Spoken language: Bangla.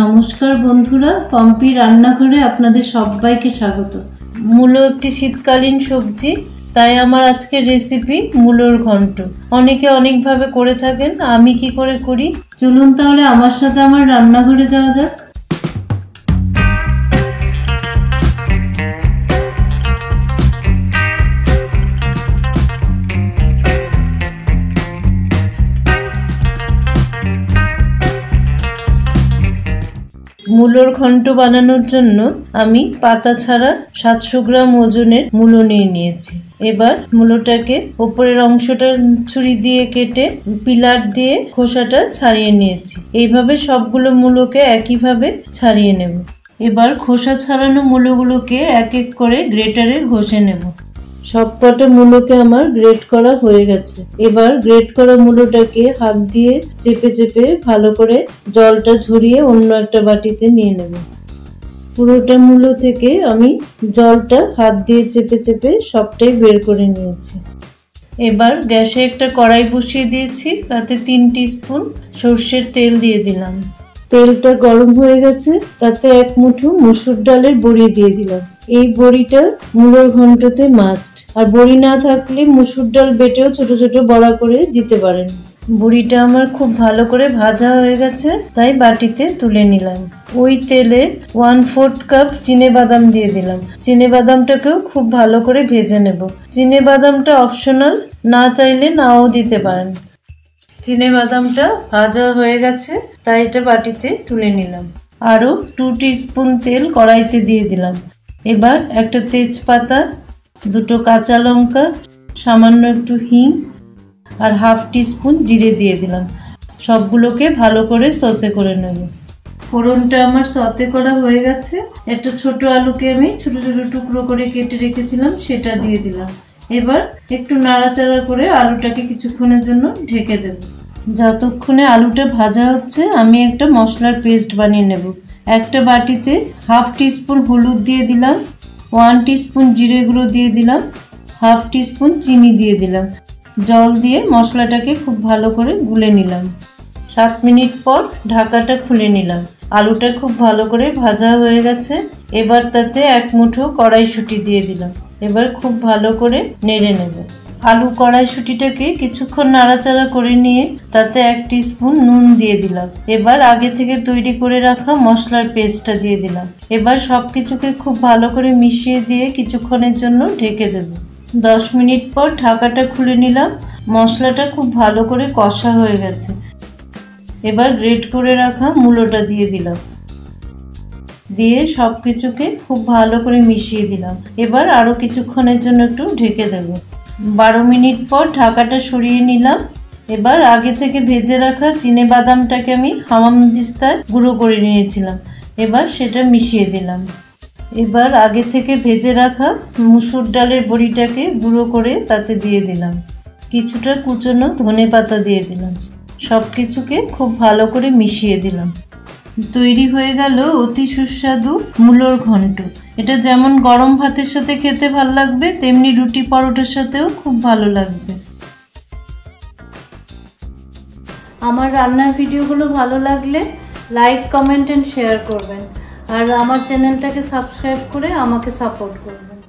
নমস্কার বন্ধুরা, পম্পি রান্নাঘরে আপনাদের সবাইকে স্বাগত। মূলো একটি শীতকালীন সবজি, তাই আমার আজকের রেসিপি মূলোর ঘন্ট। অনেকে অনেকভাবে করে থাকেন, আমি কি করে করি চলুন তাহলে আমার সাথে আমার রান্নাঘরে যাওয়া যাক। মূলোর ঘন্ট বানানোর জন্য আমি পাতা ছাড়া 700 গ্রাম ওজনের মূলো নিয়েছি। এবার মূলোটাকে উপরের অংশটা ছুরি দিয়ে কেটে পিলার দিয়ে খোসাটা ছাড়িয়ে নিয়েছি। এইভাবে সবগুলো মূলোকে একইভাবে ছাড়িয়ে নেব। এবার খোসা ছাড়ানো মূলোগুলোকে এক এক করে গ্রেটারে ঘষে নেব। সবকটা মূলোকে আমার গ্রেট করা হয়ে গেছে। এবার গ্রেট করা মূলোটাকে হাত দিয়ে চেপে চেপে ভালো করে জলটা ঝরিয়ে অন্য একটা বাটিতে নিয়ে নেব। পুরোটা মূলো থেকে আমি জলটা হাত দিয়ে চেপে চেপে সবটাই বের করে নিয়েছি। এবার গ্যাসে একটা কড়াই বসিয়ে দিয়েছি, তাতে 3 টিস্পুন সর্ষের তেল দিয়ে দিলাম। তেলটা গরম হয়ে গেছে, তাতে 1 মুঠো মসুর ডালের বড়ি দিয়ে দিলাম। এই বড়িটা মূলোর ঘন্টতে মাস্ট, আর বড়ি না থাকলে মসুর ডাল বেটেও ছোট ছোট বড়া করে দিতে পারেন। বড়িটা আমার খুব ভালো করে ভাজা হয়ে গেছে, তাই বাটিতে তুলে নিলাম। ওই তেলে 1/4 কাপ চিনেবাদাম দিয়ে দিলাম। চিনেবাদামটাকেও খুব ভালো করে ভেজে নেব। চিনেবাদামটা অপশনাল, না চাইলে নাও দিতে পারেন। চিনেবাদামটা ভাজা হয়ে গেছে, তাই এটা বাটিতে তুলে নিলাম। আরও 2 টিস্পুন তেল কড়াইতে দিয়ে দিলাম। এবার একটা তেজপাতা, 2টো কাঁচা লঙ্কা, সামান্য একটু হিং আর 1/2 টিস্পুন জিরে দিয়ে দিলাম। সবগুলোকে ভালো করে সতে করে নেব। ফোড়নটা আমার সতে করা হয়ে গেছে। একটা ছোট আলুকে আমি ছোট ছোট টুকরো করে কেটে রেখেছিলাম, সেটা দিয়ে দিলাম। এবার একটু নাড়াচাড়া করে আলুটাকে কিছুক্ষণের জন্য ঢেকে দেব। যতক্ষণে আলুটা ভাজা হচ্ছে আমি একটা মশলার পেস্ট বানিয়ে নেব। একটা বাটিতে 1/2 টিস্পুন হলুদ দিয়ে দিলাম, 1 টিস্পুন জিরে গুঁড়ো দিয়ে দিলাম, 1/2 টিস্পুন চিনি দিয়ে দিলাম। জল দিয়ে মশলাটাকে খুব ভালো করে গুলে নিলাম। 7 মিনিট পর ঢাকাটা খুলে নিলাম। আলুটা খুব ভালো করে ভাজা হয়ে গেছে। এবার তাতে 1 মুঠো কড়াইশুঁটি দিয়ে দিলাম। এবার খুব ভালো করে নেড়ে নেব। আলু কড়াইশুঁটিটাকে কিছুক্ষণ নাড়াচাড়া করে নিয়ে তাতে 1 টিস্পুন নুন দিয়ে দিলাম। এবার আগে থেকে তৈরি করে রাখা মশলার পেস্টটা দিয়ে দিলাম। এবার সব কিছুকে খুব ভালো করে মিশিয়ে দিয়ে কিছুক্ষণের জন্য ঢেকে দেব। 10 মিনিট পর ঢাকাটা খুলে নিলাম। মশলাটা খুব ভালো করে কষা হয়ে গেছে। এবার গ্রেট করে রাখা মূলোটা দিয়ে দিলাম। দিয়ে সব কিছুকে খুব ভালো করে মিশিয়ে দিলাম। এবার আরও কিছুক্ষণের জন্য একটু ঢেকে দেব। 12 মিনিট পর ঢাকাটা সরিয়ে নিলাম। এবার আগে থেকে ভেজে রাখা চিনেবাদামটাকে আমি হামানদিস্তায় গুঁড়ো করে নিয়েছিলাম। এবার সেটা মিশিয়ে দিলাম। এবার আগে থেকে ভেজে রাখা মসুর ডালের বড়িটাকে গুঁড়ো করে তাতে দিয়ে দিলাম। কিছুটা কুচনো ধনেপাতা দিয়ে দিলাম। সব কিছুকে খুব ভালো করে মিশিয়ে দিলাম। তৈরি হয়ে গেল অতি সুস্বাদু মূলোর ঘন্ট। এটা যেমন গরম ভাতের সাথে খেতে ভালো লাগবে, তেমনি রুটি পরোটার সাথেও খুব ভালো লাগবে। আমার রান্নার ভিডিওগুলো ভালো লাগলে লাইক, কমেন্ট এন্ড শেয়ার করবেন, আর আমার চ্যানেলটাকে সাবস্ক্রাইব করে আমাকে সাপোর্ট করবেন।